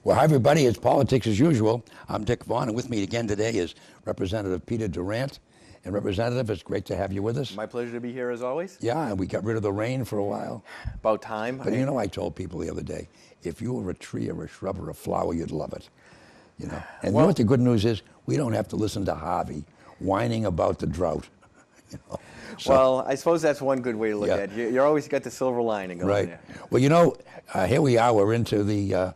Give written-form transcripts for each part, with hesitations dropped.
Well, hi, everybody. It's Politics as Usual. I'm Dick Vaughn, and with me again today is Representative Peter Durant. And Representative, it's great to have you with us. My pleasure to be here as always. Yeah, and we got rid of the rain for a while. About time. But you know, I told people the other day, if you were a tree or a shrub or a flower, you'd love it. You know. And you know what the good news is? We don't have to listen to Harvey whining about the drought. You know? So, well, I suppose that's one good way to look at it. You're always got the silver lining going there. Well, you know, here we are. We're into the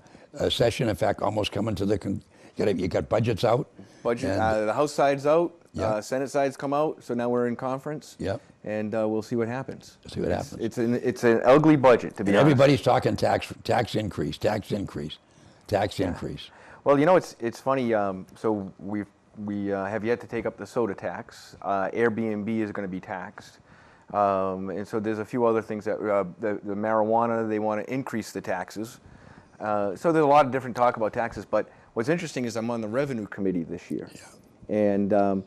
session. In fact, almost coming to the. You got budgets out. The House side's out. Senate side's come out. So now we're in conference. Yep. And we'll see what happens. See what happens. It's an ugly budget, to be honest. Everybody's talking tax increase. Well, you know, it's funny. So we have yet to take up the soda tax. Airbnb is going to be taxed. And so there's a few other things that the marijuana, they want to increase the taxes. So there's a lot of different talk about taxes. But what's interesting is I'm on the Revenue Committee this year. Yeah. And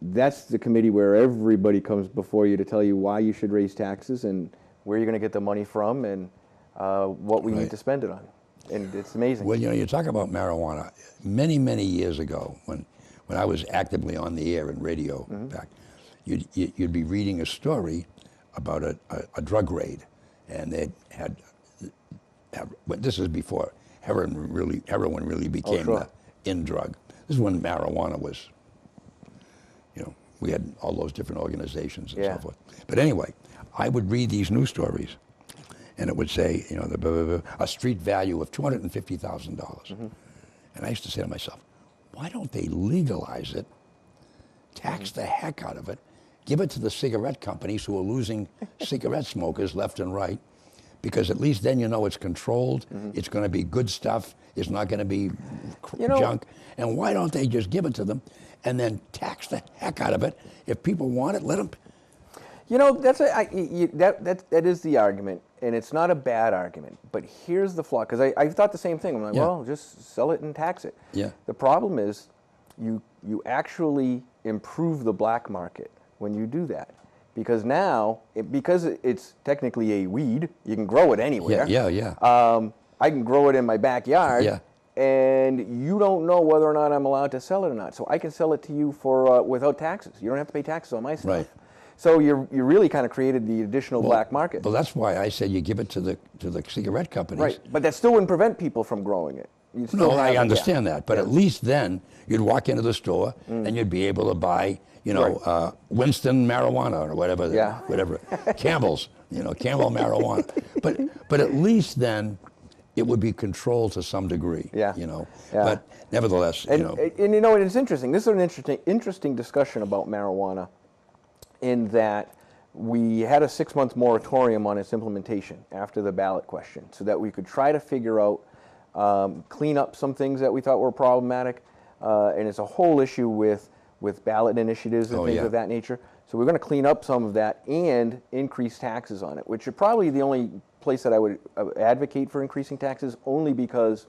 that's the committee where everybody comes before you to tell you why you should raise taxes and where you're going to get the money from and what we need to spend it on. And it's amazing. Well, you know, you talk about marijuana. Many, many years ago, when I was actively on the air in radio, in fact, you'd be reading a story about a drug raid, and they had this is before heroin really became the in drug. This is when marijuana was, you know, we had all those different organizations and so forth. But anyway, I would read these news stories, and it would say, you know, a street value of $250,000. And I used to say to myself, why don't they legalize it, tax the heck out of it, give it to the cigarette companies who are losing cigarette smokers left and right, because at least then you know it's controlled, it's going to be good stuff, it's not going to be junk. And why don't they just give it to them and then tax the heck out of it? If people want it, let them. You know, that is the argument, and it's not a bad argument. But here's the flaw, because I thought the same thing. I'm like, well, just sell it and tax it. Yeah. The problem is you actually improve the black market when you do that. Because now, because it's technically a weed, you can grow it anywhere. I can grow it in my backyard, and you don't know whether or not I'm allowed to sell it or not. So I can sell it to you for without taxes. You don't have to pay taxes on my stuff. Right. So you really kind of created the additional black market. Well, that's why I said you give it to the cigarette companies. Right, but that still wouldn't prevent people from growing it. No, I understand that, but at least then you'd walk into the store and you'd be able to buy, you know, Winston marijuana or whatever, whatever, Campbell's, you know, Campbell marijuana. But at least then it would be controlled to some degree. You know, but nevertheless, and you know, it's interesting. This is an interesting discussion about marijuana, in that we had a 6-month moratorium on its implementation after the ballot question, so that we could try to figure out, clean up some things that we thought were problematic, and it's a whole issue with ballot initiatives and things of that nature. So we're going to clean up some of that and increase taxes on it, which are probably the only place that I would advocate for increasing taxes, only because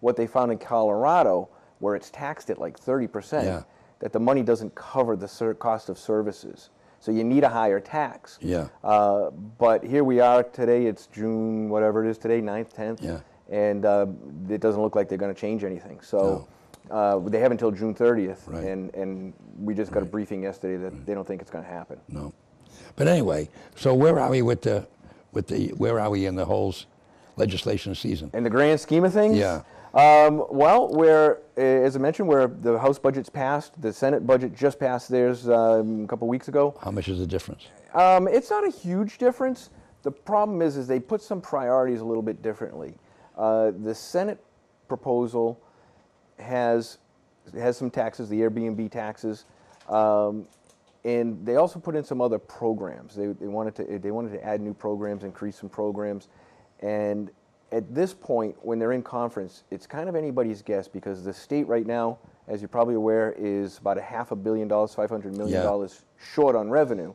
what they found in Colorado, where it's taxed at like 30%, that the money doesn't cover the cost of services. So you need a higher tax. But here we are today, it's June, whatever it is today, 9th, 10th. And it doesn't look like they're going to change anything. So they have until June 30th. And we just got a briefing yesterday that they don't think it's going to happen. No. But anyway, so where are we where are we in the whole legislation season? In the grand scheme of things? Well, as I mentioned, where the House budget's passed, the Senate budget just passed theirs a couple weeks ago. How much is the difference? It's not a huge difference. The problem is they put some priorities a little bit differently. The Senate proposal has some taxes, the Airbnb taxes, and they also put in some other programs. They wanted to add new programs, increase some programs, and at this point, when they're in conference, it's kind of anybody's guess, because the state right now, as you're probably aware, is about $500 million, $500 million short on revenue.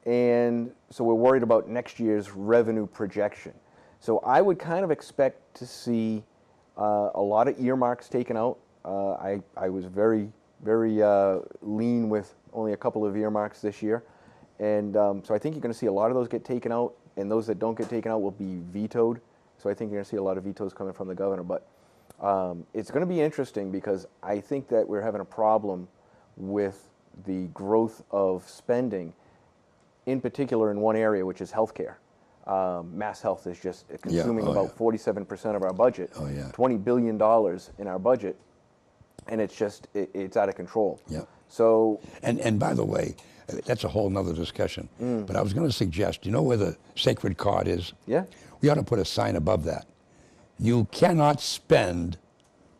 And so we're worried about next year's revenue projection. So I would kind of expect to see a lot of earmarks taken out. I was very lean with only a couple of earmarks this year. And so I think you're going to see a lot of those get taken out, and those that don't get taken out will be vetoed. So I think you're going to see a lot of vetoes coming from the governor. But It's going to be interesting because I think that we're having a problem with the growth of spending, in particular in one area, which is healthcare. Mass health is just consuming about 47% of our budget, $20 billion in our budget, and it's out of control. Yeah. So, and by the way, that's a whole nother discussion. But I was going to suggest, you know where the sacred card is? Yeah. We ought to put a sign above that. You cannot spend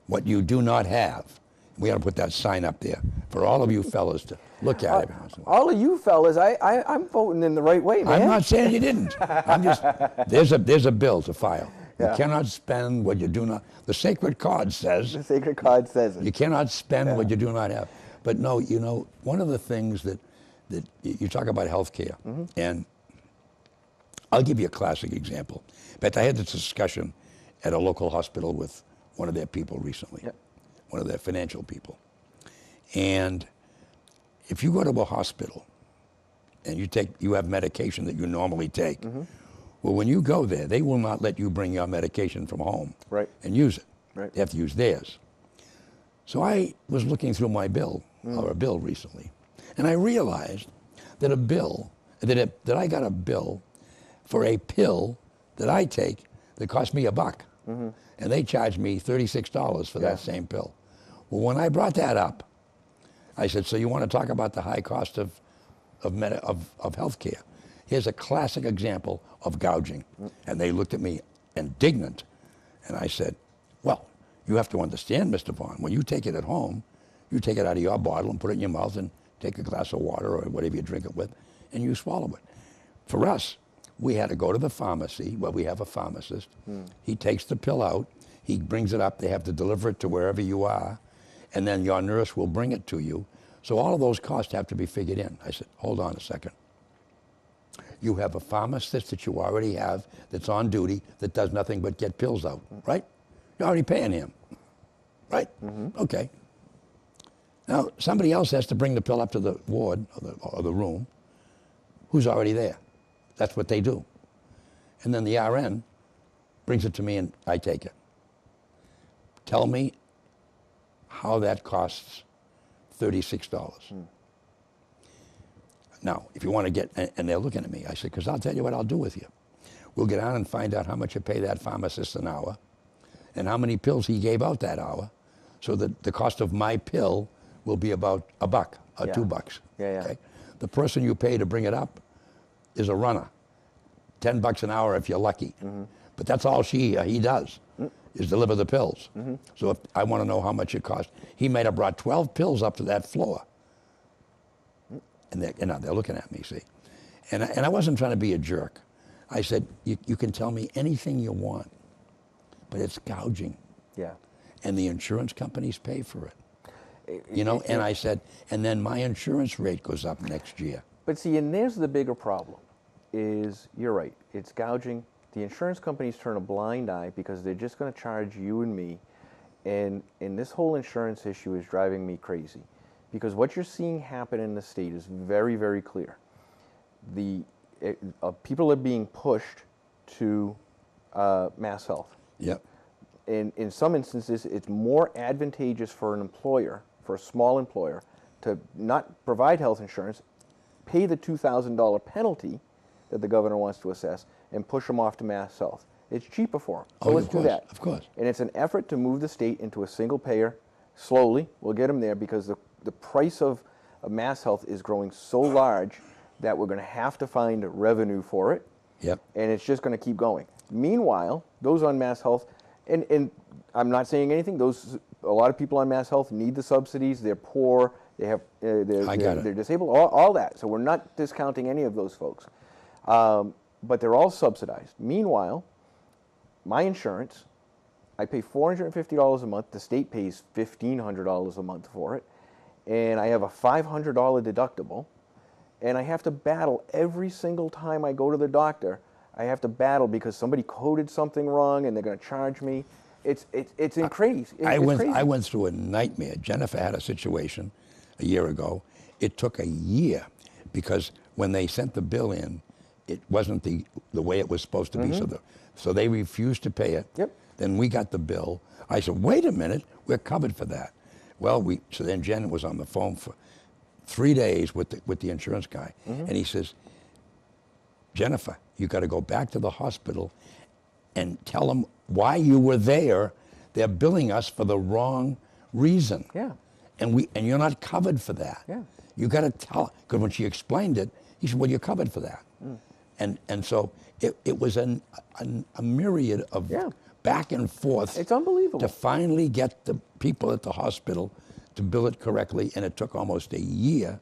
what you do not have. We ought to put that sign up there for all of you fellas to look at it. All of you fellas, I'm voting in the right way, man. I'm not saying you didn't. I'm just, there's a bill to file. You cannot spend what you do not. The sacred card says. The sacred card says it. You cannot spend what you do not have. But no, you know, one of the things that you talk about healthcare, and I'll give you a classic example. In fact, I had this discussion at a local hospital with one of their people recently, one of their financial people. And if you go to a hospital and you have medication that you normally take, well, when you go there, they will not let you bring your medication from home and use it. They have to use theirs. So I was looking through my bill, or a bill recently, and I realized that that I got a bill for a pill that I take that cost me $1. And they charged me $36 for that same pill. Well, when I brought that up, I said, so you want to talk about the high cost of healthcare? Here's a classic example of gouging. And they looked at me indignant. And I said, well, you have to understand, Mr. Vaughn, when you take it at home, you take it out of your bottle and put it in your mouth and take a glass of water or whatever you drink it with, and you swallow it. For us, we had to go to the pharmacy, where we have a pharmacist. He takes the pill out, he brings it up, they have to deliver it to wherever you are, and then your nurse will bring it to you. So all of those costs have to be figured in. I said, hold on a second. You have a pharmacist that you already have that's on duty that does nothing but get pills out, right? You're already paying him, right? Okay. Now, somebody else has to bring the pill up to the ward or the room who's already there. That's what they do. And then the RN brings it to me and I take it. Tell me how that costs $36. Now, if you want to get, and they're looking at me, I said, because I'll tell you what I'll do with you. We'll get on and find out how much you pay that pharmacist an hour and how many pills he gave out that hour, so that the cost of my pill will be about $1 or $2. Okay? The person you pay to bring it up is a runner, $10 an hour if you're lucky. But that's all he does, is deliver the pills. So if I want to know how much it costs, he might have brought 12 pills up to that floor. And they're looking at me, see. And I wasn't trying to be a jerk. I said, you can tell me anything you want, but it's gouging. Yeah. And the insurance companies pay for it. You know, and I said, and then my insurance rate goes up next year. But see, and there's the bigger problem, is you're right, it's gouging. The insurance companies turn a blind eye because they're just going to charge you and me. And this whole insurance issue is driving me crazy. Because what you're seeing happen in the state is very, very clear. People are being pushed to mass health. Yep. In some instances, it's more advantageous for an employer, for a small employer, to not provide health insurance, pay the $2,000 penalty that the governor wants to assess, and push them off to mass health. It's cheaper for them. So let's do that. Of course. And it's an effort to move the state into a single payer. Slowly, we'll get them there, because the price of mass health is growing so large that we're going to have to find revenue for it. Yep. And it's just going to keep going. Meanwhile, those on mass health, and I'm not saying anything, a lot of people on mass health need the subsidies. They're poor. They're disabled. All that. So we're not discounting any of those folks. But they're all subsidized. Meanwhile, my insurance, I pay $450 a month. The state pays $1,500 a month for it. And I have a $500 deductible. And I have to battle every single time I go to the doctor. I have to battle because somebody coded something wrong and they're going to charge me. It's crazy. I went through a nightmare. Jennifer had a situation a year ago. It took a year because when they sent the bill in, it wasn't the way it was supposed to be. So they refused to pay it. Yep. Then we got the bill. I said, wait a minute, we're covered for that. Well, so then Jen was on the phone for 3 days with the insurance guy, and he says, Jennifer, you got to go back to the hospital and tell them why you were there. They're billing us for the wrong reason. Yeah. And you're not covered for that. Yeah. You got to tell, because when she explained it, he said, well, you're covered for that. And so it was a myriad of back and forth. It's unbelievable. To finally get the people at the hospital to bill it correctly, and it took almost a year.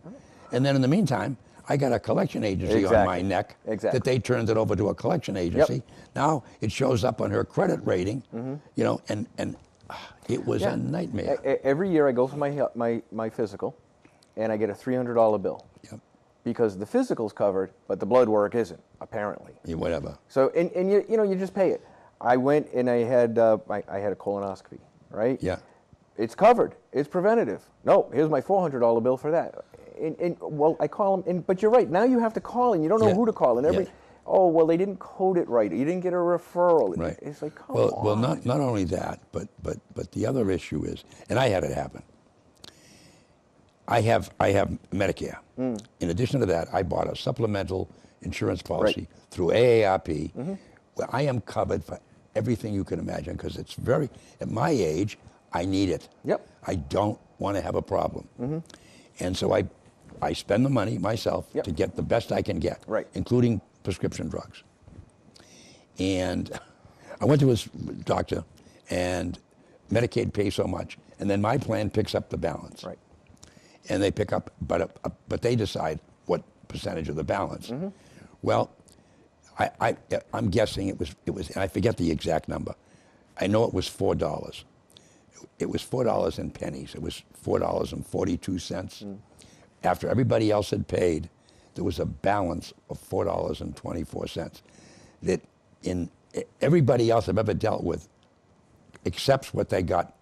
And then in the meantime, I got a collection agency on my neck that they turned it over to a collection agency. Now it shows up on her credit rating, you know, and it was a nightmare. Every year I go for my physical, and I get a $300 bill. Yep. Because the physical's covered, but the blood work isn't, apparently. Yeah, whatever. So, and you know, you just pay it. I went and I had a colonoscopy, right? Yeah. It's covered. It's preventative. No, here's my $400 bill for that. And well, I call them, but you're right. Now you have to call, and you don't know who to call. And oh, well, they didn't code it right. You didn't get a referral. Right. It's like, come on. Well, not only that, but the other issue is, and I had it happen. I have Medicare. In addition to that, I bought a supplemental insurance policy through AARP, where I am covered for everything you can imagine, because it's very, at my age, I need it. Yep. I don't want to have a problem. And so I spend the money myself to get the best I can get, including prescription drugs. And I went to his doctor, and Medicaid pays so much, and then my plan picks up the balance. Right. And they pick up, but they decide what percentage of the balance. Well, I'm guessing it was, and I forget the exact number. I know it was $4. It was $4 in pennies. It was $4.42. After everybody else had paid, there was a balance of $4.24. That in everybody else I've ever dealt with accepts what they got,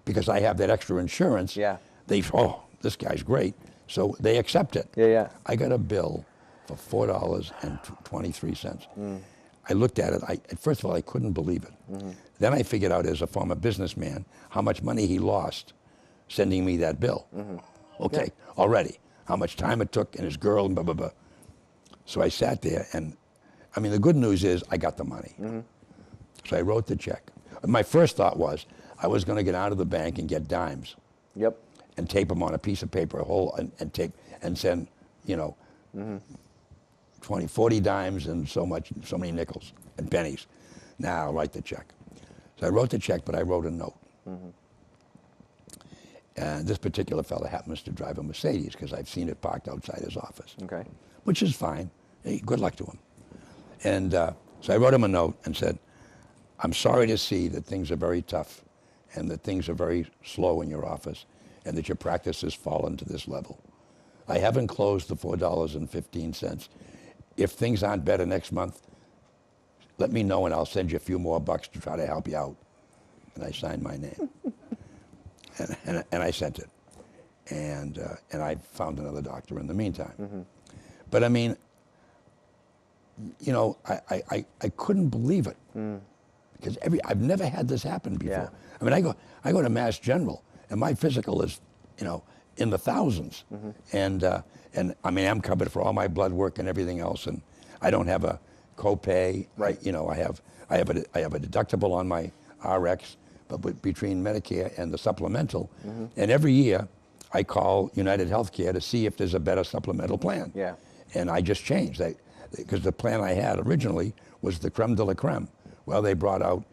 because I have that extra insurance. They, oh, this guy's great. So they accept it. I got a bill for $4.23. I looked at it. First of all, I couldn't believe it. Then I figured out, as a former businessman, how much money he lost sending me that bill. Okay, already. How much time it took, and his girl, and blah, blah, blah. So I sat there, and I mean, the good news is I got the money. So I wrote the check. My first thought was I was going to get out of the bank and get dimes. And tape them on a piece of paper, and tape, and send, you know, 20, 40 dimes and so many nickels and pennies. Now I'll write the check. So I wrote the check, but I wrote a note. And this particular fellow happens to drive a Mercedes, because I've seen it parked outside his office. Which is fine. Hey, good luck to him. And so I wrote him a note and said, I'm sorry to see that things are very tough, and that things are very slow in your office, and that your practice has fallen to this level. I haven't closed the $4.15. If things aren't better next month, let me know, and I'll send you a few more bucks to try to help you out. And I signed my name. and I sent it. And I found another doctor in the meantime. But I mean, you know, I couldn't believe it. Because I've never had this happen before. I mean, I go to Mass General, and my physical is, you know, in the thousands. And I mean, I'm covered for all my blood work and everything else, and I don't have a copay. You know, I have a deductible on my RX, but between Medicare and the supplemental, and every year I call United Healthcare to see if there's a better supplemental plan. And I just changed that, because the plan I had originally was the creme de la creme. Well, they brought out,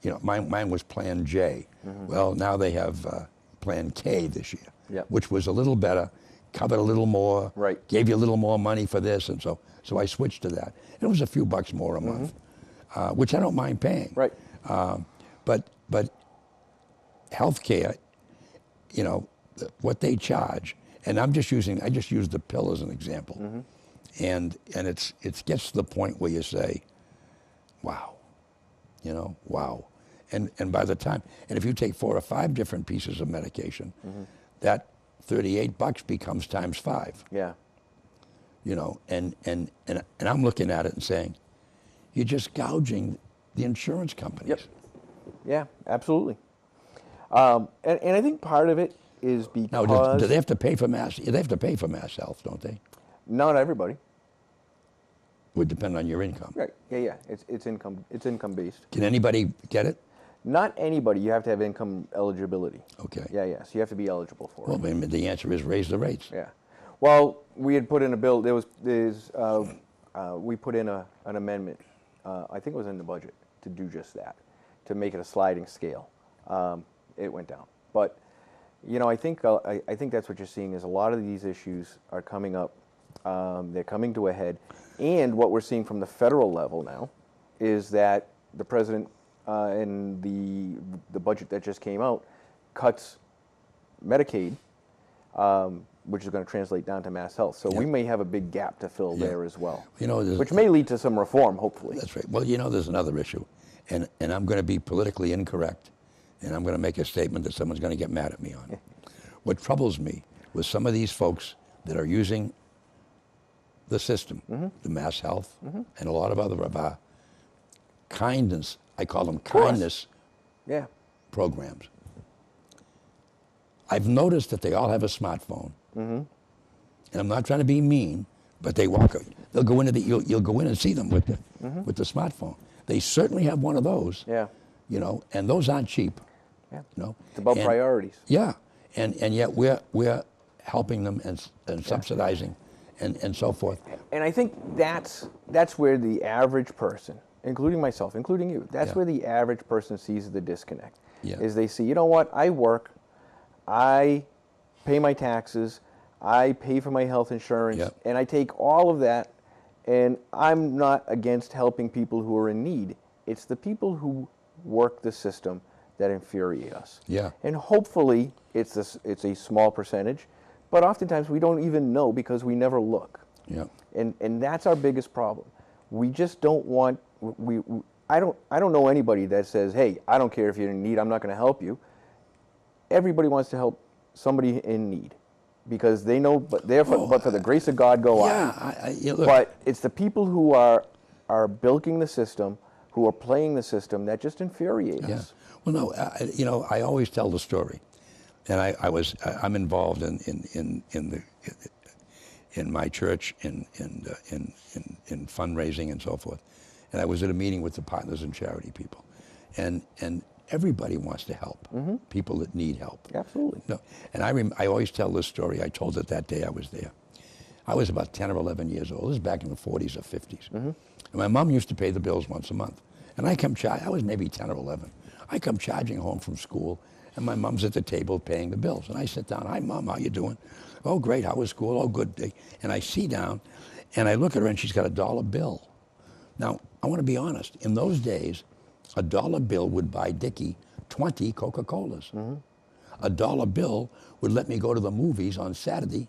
you know, mine was Plan J. Well, now they have Plan K this year, which was a little better, covered a little more, gave you a little more money for this, and so I switched to that. It was a few bucks more a month, which I don't mind paying. But healthcare, you know, what they charge, and I just use the pill as an example, and it gets to the point where you say, wow, you know, wow. And by the time, and if you take 4 or 5 different pieces of medication, that $38 becomes times 5. You know, and I'm looking at it and saying, you're just gouging the insurance companies. Yeah, absolutely. And I think part of it is because Now, do they have to pay for mass? They have to pay for mass health, don't they? not everybody. Would depend on your income. Right. Yeah. It's income based. Can anybody get it? Not anybody. You have to have income eligibility. Okay. Yeah. So you have to be eligible for Well, it. the answer is raise the rates. Yeah. Well, we had put in a bill. We put in an amendment. I think it was in the budget to do just that, to make it a sliding scale. It went down, but I think that's what you're seeing is a lot of these issues are coming up. They're coming to a head, and what we're seeing from the federal level now is that the president in the budget that just came out cuts Medicaid, which is going to translate down to mass health. So we may have a big gap to fill there as well, which may lead to some reform, hopefully. That's right. Well, there's another issue, and I'm going to be politically incorrect, and I'm going to make a statement that someone's going to get mad at me on. What troubles me with some of these folks that are using the system, the mass health, and a lot of other of our kindness, I call them kindness programs. I've noticed that they all have a smartphone, and I'm not trying to be mean, but they'll go into you'll go in and see them with the smartphone. They certainly have one of those, and those aren't cheap. It's about priorities. Yeah, and yet we're helping them and subsidizing and so forth. And I think that's where the average person, including myself, including you, that's where the average person sees the disconnect. Is they see, you know what, I work, I pay my taxes, I pay for my health insurance, and I take all of that, and I'm not against helping people who are in need. It's the people who work the system that infuriate us. And hopefully it's a small percentage, but oftentimes we don't even know because we never look. And that's our biggest problem. We just don't want I don't know anybody that says, "Hey, I don't care if you're in need, I'm not going to help you." Everybody wants to help somebody in need because they know, but for the grace of God go I. Look, but it's the people who are bilking the system, who are playing the system that just infuriate us. Well, no, I always tell the story, and I'm involved in my church in fundraising and so forth, and I was at a meeting with the partners and charity people, and everybody wants to help people that need help. Absolutely. No, and I always tell this story. I told it that day I was there. I was about 10 or 11 years old. This is back in the 40s or 50s. And my mom used to pay the bills once a month. And I was maybe 10 or 11. I come charging home from school, and my mom's at the table paying the bills. And I sit down, "Hi, Mom, how you doing?" "Oh, great, how was school?" "Oh, good day." And I sit down, and I look at her, and she's got a dollar bill. Now, I want to be honest. In those days, a dollar bill would buy Dickie 20 Coca-Colas. A dollar bill would let me go to the movies on Saturday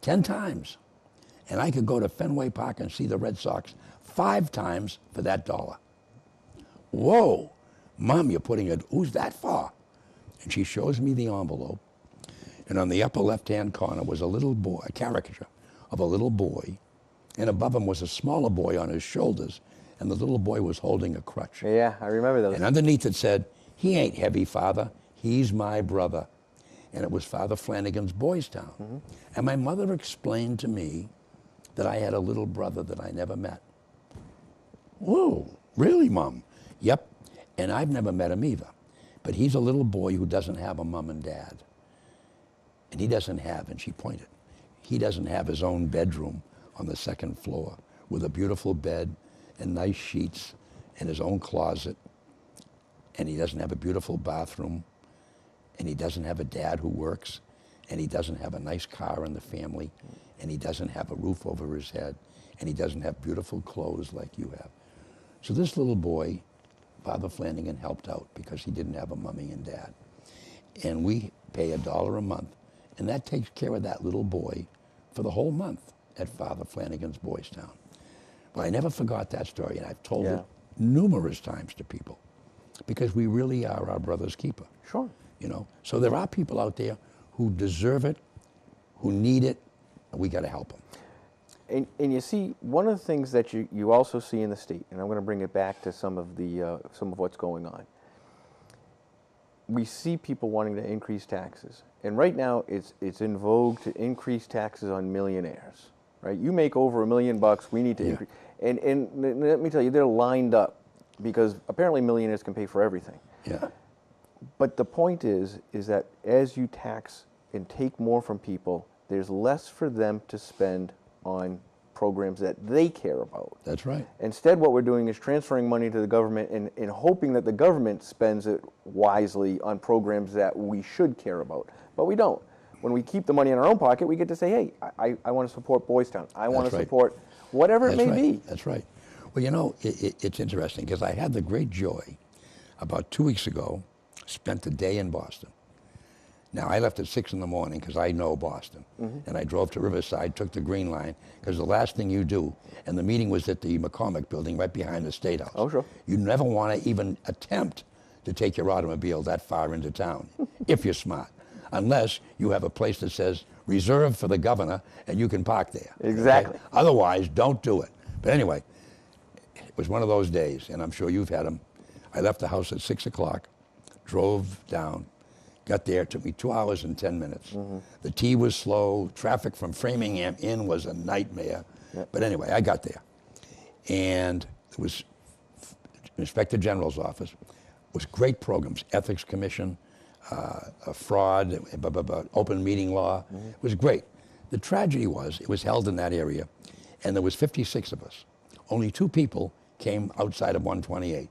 10 times. And I could go to Fenway Park and see the Red Sox 5 times for that dollar. "Whoa, Mom, you're putting it, who's that for?" And she shows me the envelope. And on the upper left-hand corner was a little boy, a caricature of a little boy. And above him was a smaller boy on his shoulders. And the little boy was holding a crutch. Yeah, I remember those. And underneath it said, "He ain't heavy, Father. He's my brother." And it was Father Flanagan's Boys Town. And my mother explained to me that I had a little brother that I never met. "Whoa, really, Mom?" "Yep, and I've never met him either. But he's a little boy who doesn't have a mom and dad. And he doesn't have," and she pointed, "he doesn't have his own bedroom on the second floor with a beautiful bed and nice sheets and his own closet. And he doesn't have a beautiful bathroom. And he doesn't have a dad who works. And he doesn't have a nice car in the family. And he doesn't have a roof over his head. And he doesn't have beautiful clothes like you have." So this little boy, Father Flanagan helped out because he didn't have a mommy and dad. And we pay $1 a month. And that takes care of that little boy for the whole month at Father Flanagan's Boys Town. Well, I never forgot that story, and I've told it numerous times to people because we really are our brother's keeper. Sure. So there are people out there who deserve it, who need it, and we got to help them. And you see, one of the things that you also see in the state, and I'm going to bring it back to some of what's going on, we see people wanting to increase taxes. And right now, it's in vogue to increase taxes on millionaires, right? You make over $1 million, we need to increase. And let me tell you, they're lined up because apparently millionaires can pay for everything. Yeah. But the point is that as you tax and take more from people, there's less for them to spend on programs that they care about. That's right. Instead, what we're doing is transferring money to the government and hoping that the government spends it wisely on programs that we should care about. But we don't. When we keep the money in our own pocket, we get to say, hey, I want to support Boys Town. I want to support whatever it may be. That's right. Well, you know, it's interesting because I had the great joy about 2 weeks ago, spent a day in Boston. Now, I left at 6 in the morning because I know Boston. And I drove to Riverside, took the Green Line, because the last thing you do, and the meeting was at the McCormick building right behind the State House. Oh, sure. You never want to even attempt to take your automobile that far into town, if you're smart, unless you have a place that says reserved for the governor and you can park there. Exactly. Okay? Otherwise, don't do it. But anyway, it was one of those days, and I'm sure you've had them. I left the house at 6 o'clock, drove down, got there, it took me 2 hours and 10 minutes. The T was slow, traffic from Framingham in was a nightmare. But anyway, I got there. And it was Inspector General's office. It was great programs, Ethics Commission, fraud, open meeting law. It was great. The tragedy was, it was held in that area, and there was 56 of us. Only 2 people came outside of 128,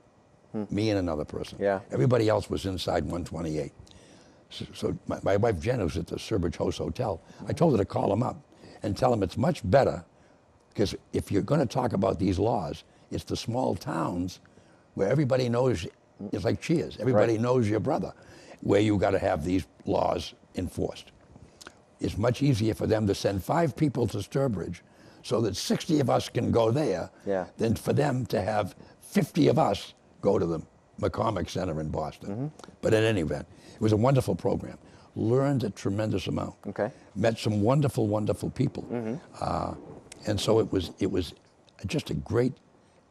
me and another person. Everybody else was inside 128. So my wife Jen was at the Sturbridge Host Hotel. I told her to call him up and tell him it's much better, because if you're going to talk about these laws, it's the small towns where everybody knows, it's like Cheers, everybody knows your brother, where you got to have these laws enforced. It's much easier for them to send 5 people to Sturbridge so that 60 of us can go there than for them to have 50 of us go to the McCormick Center in Boston. But in any event, it was a wonderful program. Learned a tremendous amount. Met some wonderful, wonderful people. And so it was just a great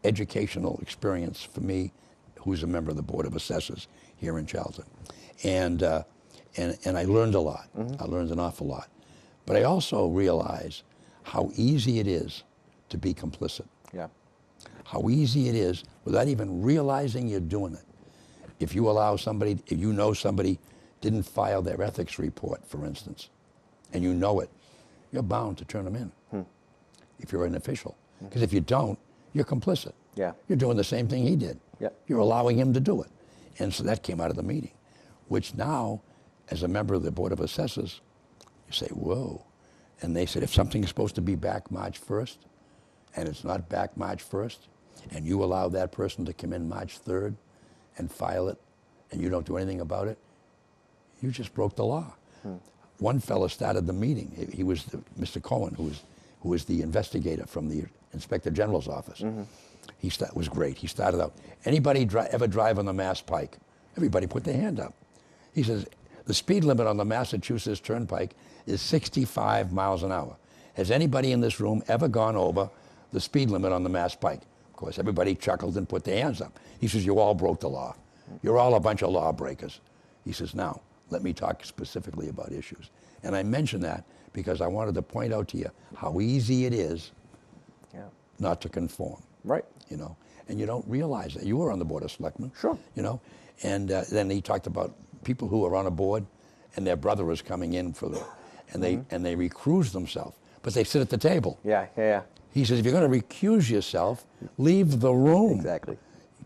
educational experience for me, who's a member of the Board of Assessors here in Charlton. And I learned a lot. I learned an awful lot. But I also realized how easy it is to be complicit. How easy it is without even realizing you're doing it. If you allow somebody, if you know somebody didn't file their ethics report, for instance, and you know it, you're bound to turn them in if you're an official. Because if you don't, you're complicit. You're doing the same thing he did. You're allowing him to do it. And so that came out of the meeting, which now, as a member of the Board of Assessors, you say, whoa. And they said, if something's supposed to be back March 1st, and it's not back March 1st, and you allow that person to come in March 3rd and file it, and you don't do anything about it, you just broke the law. One fellow started the meeting. He was Mr. Cohen, who was the investigator from the Inspector General's office. He was great. He started out, anybody ever drive on the Mass Pike? Everybody put their hand up. He says, the speed limit on the Massachusetts Turnpike is 65 miles an hour. Has anybody in this room ever gone over the speed limit on the Mass Pike? Of course, everybody chuckled and put their hands up. He says, you all broke the law. You're all a bunch of lawbreakers. He says, now, let me talk specifically about issues. And I mention that because I wanted to point out to you how easy it is not to conform. You know, and you don't realize that. You were on the Board of Selectmen. You know, and then he talked about people who are on a board and their brother was coming in for the, and they recuse themselves, but they sit at the table. He says, if you're going to recuse yourself, leave the room.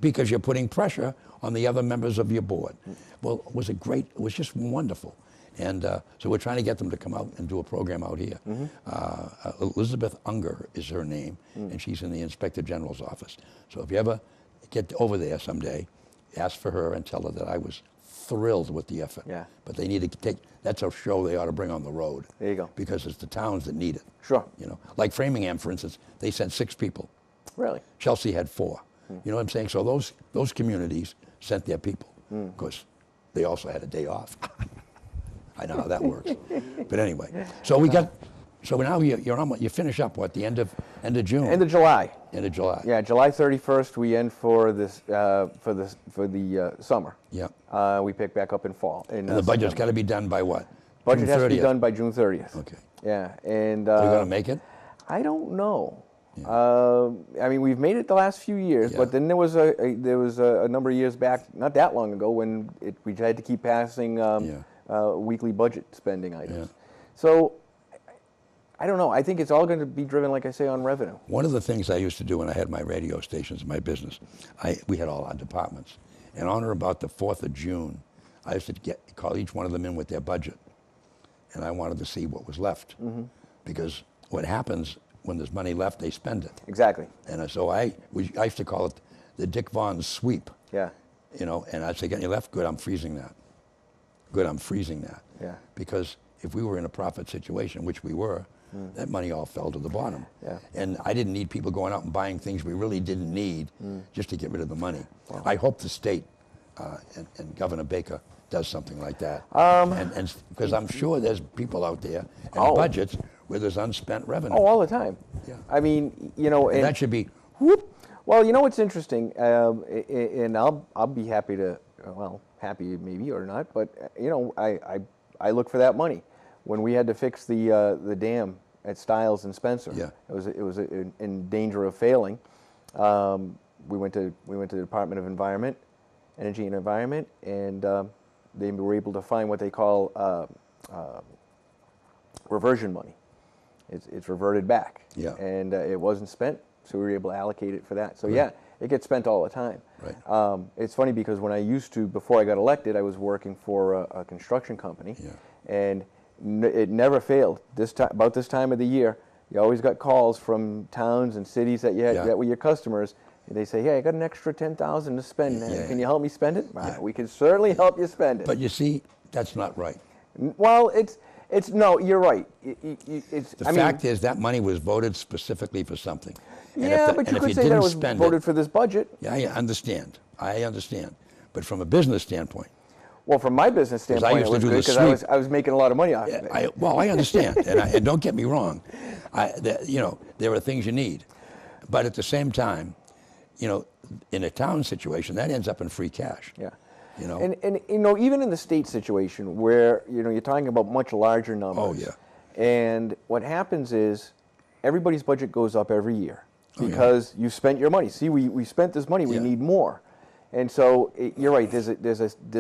Because you're putting pressure on the other members of your board. Well, it was just wonderful. And so we're trying to get them to come out and do a program out here. Elizabeth Unger is her name, and she's in the Inspector General's office. So if you ever get over there someday, ask for her and tell her that I was thrilled with the effort. But they need to that's a show they ought to bring on the road. Because it's the towns that need it. You know, like Framingham, for instance, they sent 6 people. Chelsea had 4. You know what I'm saying? So those communities sent their people. Of course, they also had a day off. I know how that works. But anyway, so we got So now you're almost, you finish up what, the end of June? End of July. End of July. Yeah, July 31st we end for this for the summer. Yeah. We pick back up in fall. And the budget's got to be done by what? Budget June has to be 30th? done by June 30th. Okay. Yeah, and Are you going to make it? I don't know. Yeah. I mean, we've made it the last few years, Yeah. but then there was a number of years back, not that long ago, when we had to keep passing weekly budget spending items. Yeah. So I don't know. I think it's all going to be driven, like I say, on revenue. One of the things I used to do when I had my radio stations, my business, we had all our departments. And on or about the 4th of June, I used to call each one of them in with their budget. And I wanted to see what was left. Mm-hmm. Because what happens when there's money left, they spend it. Exactly. And so I used to call it the Dick Vaughan sweep. Yeah. You know, and I'd say, get any left? Good, I'm freezing that. Good, I'm freezing that. Yeah. Because if we were in a profit situation, which we were, that money all fell to the bottom. Yeah. And I didn't need people going out and buying things we really didn't need just to get rid of the money. Wow. I hope the state and Governor Baker does something like that. And because I'm sure there's people out there and budgets where there's unspent revenue. Oh, all the time. Yeah. I mean, you know, and that should be whoop. Well, you know what's interesting, and I'll be happy to, well, happy maybe or not, but you know, I look for that money. When we had to fix the dam at Stiles and Spencer, yeah. it was in danger of failing. We went to the Department of Energy and Environment, and they were able to find what they call reversion money. It's reverted back, yeah. And it wasn't spent, so we were able to allocate it for that. So yeah, it gets spent all the time. Right. It's funny because when I used to, before I got elected, I was working for a construction company, and it never failed. About this time of the year, you always got calls from towns and cities that that were your customers. And they say, "Hey, I got an extra $10,000 to spend. Can you help me spend it?" Yeah. We can certainly help you spend it. But you see, that's not right. Well, it's no, you're right. The fact is that money was voted specifically for something. But you could say that it was voted for this budget. Yeah, I understand. But from a business standpoint. Well, from my business standpoint, it was good because I was making a lot of money off of it. Well, I understand, and don't get me wrong. There are things you need, but at the same time, you know, in a town situation, that ends up in free cash. Yeah. You know. And you know, even in the state situation where you're talking about much larger numbers. Oh yeah. And what happens is everybody's budget goes up every year because you spent your money. See, we spent this money. We need more. And so you're right. There's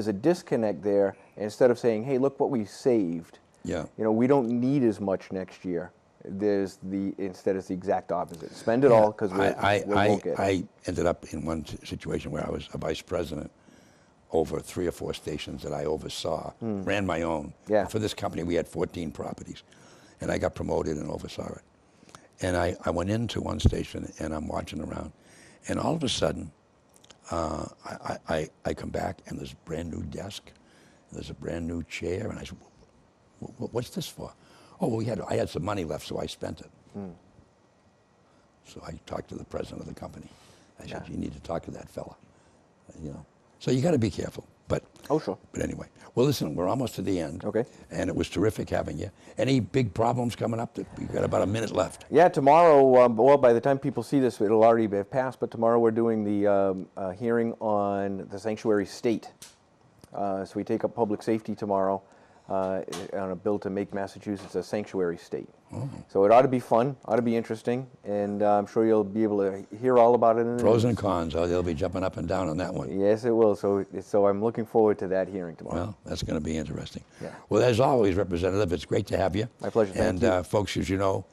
a disconnect there. Instead of saying, "Hey, look what we saved," yeah, you know, we don't need as much next year. Instead it's the exact opposite. Spend it all because we won't get it. I ended up in one situation where I was a vice president over 3 or 4 stations that I oversaw, ran my own. Yeah. For this company, we had 14 properties, and I got promoted and oversaw it. And I went into one station and I'm watching around, and all of a sudden. I come back and there's a brand new desk, there's a brand new chair, and I said, "What's this for?" "Oh, well, I had some money left, so I spent it." So I talked to the president of the company. I said, "You need to talk to that fella." You know, so you got to be careful. But sure. But anyway, well, listen, we're almost to the end. Okay. And it was terrific having you. Any big problems coming up? We've got about a minute left. Yeah, tomorrow. Well, by the time people see this, it'll already have passed. But tomorrow we're doing the hearing on the sanctuary state. So we take up public safety tomorrow on a bill to make Massachusetts a sanctuary state. Oh. So it ought to be fun, ought to be interesting, and I'm sure you'll be able to hear all about it in the Pros news. and cons. Oh, they'll be jumping up and down on that one. Yes, it will. So I'm looking forward to that hearing tomorrow. Well, that's going to be interesting. Yeah. Well, as always, Representative, it's great to have you. My pleasure. Thank you. And folks, as you know,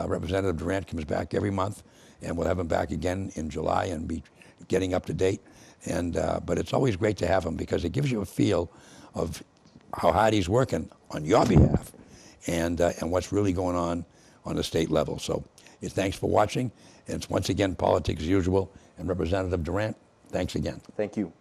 Representative Durant comes back every month, and we'll have him back again in July and be getting up to date. And but it's always great to have him because it gives you a feel of how hard he's working on your behalf and what's really going on the state level. So thanks for watching. It's once again Politics as Usual. And Representative Durant, thanks again. Thank you.